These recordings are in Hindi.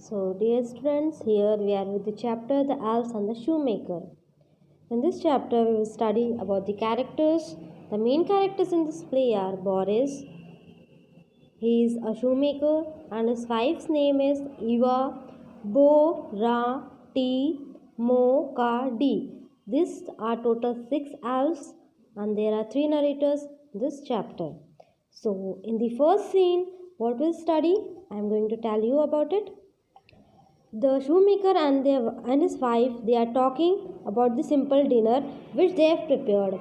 So, dear students, here we are with the chapter The Elves and the Shoemaker. In this chapter, we will study about the characters. The main characters in this play are Boris. He is a shoemaker, and his wife's name is Eva Borati Mokadi. These are total 6 elves, and there are 3 narrators in this chapter. So, in the first scene, what we'll study, I am going to tell you about it. The shoemaker and his wife, they are talking about the simple dinner which they have prepared.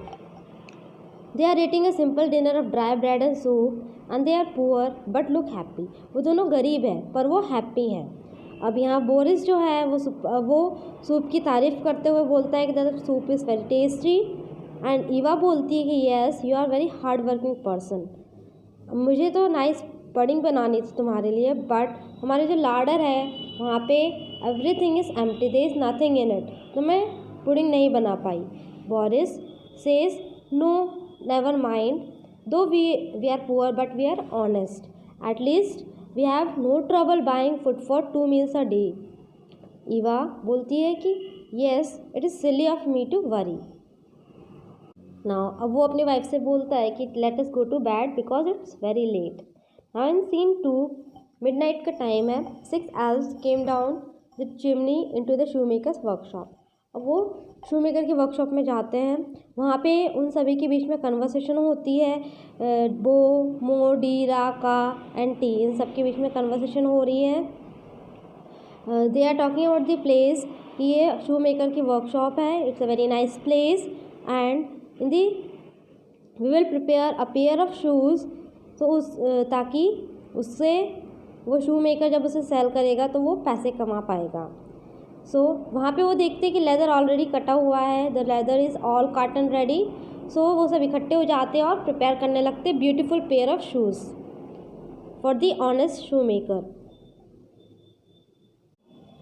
They are eating a simple dinner of dry bread and soup, and they are poor but look happy. वो दोनों गरीब हैं पर वो हैप्पी हैं. अब यहाँ बोरिस जो है वो सूप की तारीफ़ करते हुए बोलता है कि the soup is very tasty, and Eva बोलती है कि yes you are very hard working person. मुझे तो नाइस पुडिंग बनानी थी तुम्हारे लिए, बट हमारे जो लार्डर है वहाँ पे everything is empty, there is nothing in it, तो मैं पुडिंग नहीं बना पाई. Boris says no never mind, though we are poor but we are honest, at least we have no trouble buying food for 2 meals a day. Eva बोलती है कि yes it is silly of me to worry. Now अब वो अपनी वाइफ से बोलता है कि let us go to bed because it's very late. Now in scene 2 midnight का टाइम है. 6 elves came down the chimney into the shoemaker's workshop. अब वो शूमेकर की वर्कशॉप में जाते हैं. वहाँ पे उन सभी के बीच में कन्वर्सेशन होती है. बो मो डी रा का एंड टी, इन सब के बीच में कन्वर्सेशन हो रही है. They are talking about the place. ये शूमेकर की वर्कशॉप है. It's a very nice place and in the we will prepare a pair of shoes. तो ताकि उससे वो शू मेकर जब उसे सेल करेगा तो वो पैसे कमा पाएगा. सो वहाँ पे वो देखते हैं कि लेदर ऑलरेडी कटा हुआ है. The leather is all cut and ready. So वो सब इकट्ठे हो जाते हैं और प्रिपेयर करने लगते हैं beautiful pair of shoes for the honest shoe maker.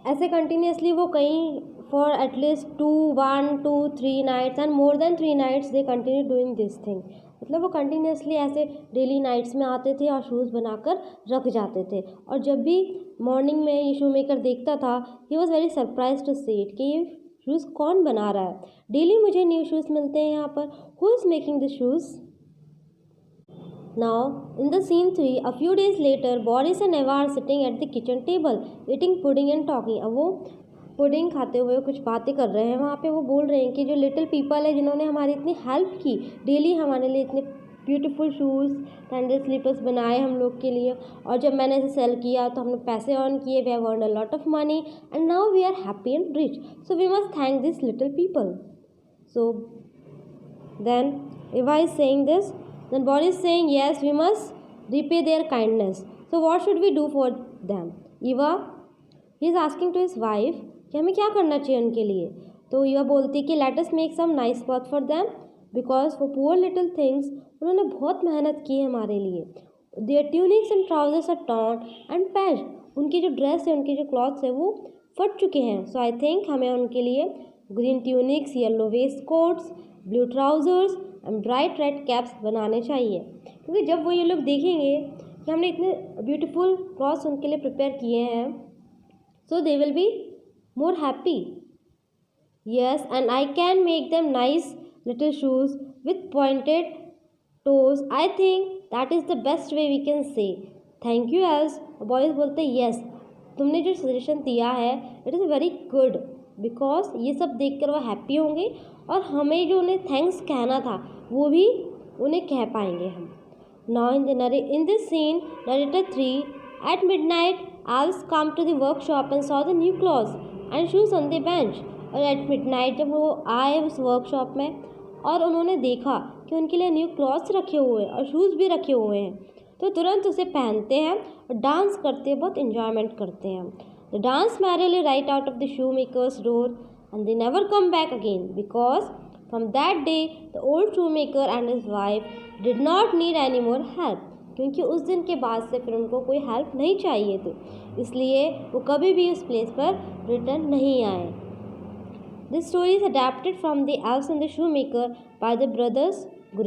ऐसे कंटिन्यूसली वो कहीं for at least 1, 2, 3 nights and more than 3 nights they continue doing this thing. मतलब वो कंटिन्यूसली ऐसे डेली नाइट्स में आते थे और शूज़ बनाकर रख जाते थे. और जब भी मॉर्निंग में ये शू मेकर देखता था, he was very surprise to see it कि ये शूज़ कौन बना रहा है. डेली मुझे न्यू शूज़ मिलते हैं यहाँ पर. Who is making this shoes. Now in the scene 3 a few days later Boris and Eva are sitting at the kitchen table eating pudding and talking. अब वो पुडिंग खाते हुए कुछ बातें कर रहे हैं. वहाँ पे वो बोल रहे हैं कि जो लिटिल पीपल है जिन्होंने हमारी इतनी हेल्प की, डेली हमारे लिए इतने ब्यूटीफुल शूज़ सैंडल स्लीपर्स बनाए हम लोग के लिए, और जब मैंने इसे सेल किया तो हमने पैसे अर्न किए. We have earn a lot of money and now we are happy and rich. So we must thank this little people. So then Eva is saying this. Then Boris is saying yes we must repay their kindness. So what should we do for them. Eva he is asking to his wife कि हमें क्या करना चाहिए उनके लिए. तो ईवा बोलती है कि let us make some nice cloth for them because for poor little things, उन्होंने बहुत मेहनत की है हमारे लिए. Their tunics and trousers are torn and patched. उनकी जो ड्रेस है, उनके जो क्लॉथ्स है वो फट चुके हैं. सो आई थिंक हमें उनके लिए green tunics, yellow vest quotes, blue trousers and bright red caps बनाने चाहिए. क्योंकि जब वो ये लोग देखेंगे कि हमने इतने ब्यूटीफुल क्लॉथ्स उनके लिए प्रिपेयर किए हैं, so they will be more happy. Yes, and I can make them nice little shoes with pointed toes. I think that is the best way we can say thank you elves. Boys बोलते हैं yes, तुमने जो सजेशन दिया है it is very good, because ये सब देखकर वो हैप्पी होंगे और हमें जो उन्हें थैंक्स कहना था वो भी उन्हें कह पाएंगे हम. Now in this scene narrator 3 at midnight elves come to the workshop and saw the new clothes and shoes on the bench. और एट मिडनाइट जब वो आए उस वर्कशॉप में और उन्होंने देखा कि उनके लिए न्यू क्लॉथ्स रखे हुए हैं और शूज़ भी रखे हुए हैं, तो तुरंत उसे पहनते हैं और डांस करते हैं, बहुत इन्जॉयमेंट करते हैं. The dance merrily right out of the shoe makers door and they never come back again because from that day the old shoe maker and his wife did not need any more help. क्योंकि उस दिन के बाद से फिर उनको कोई हेल्प नहीं चाहिए थी, इसलिए वो कभी भी उस प्लेस पर रिटर्न नहीं आए. This story is adapted from the elves and the shoemaker by the brothers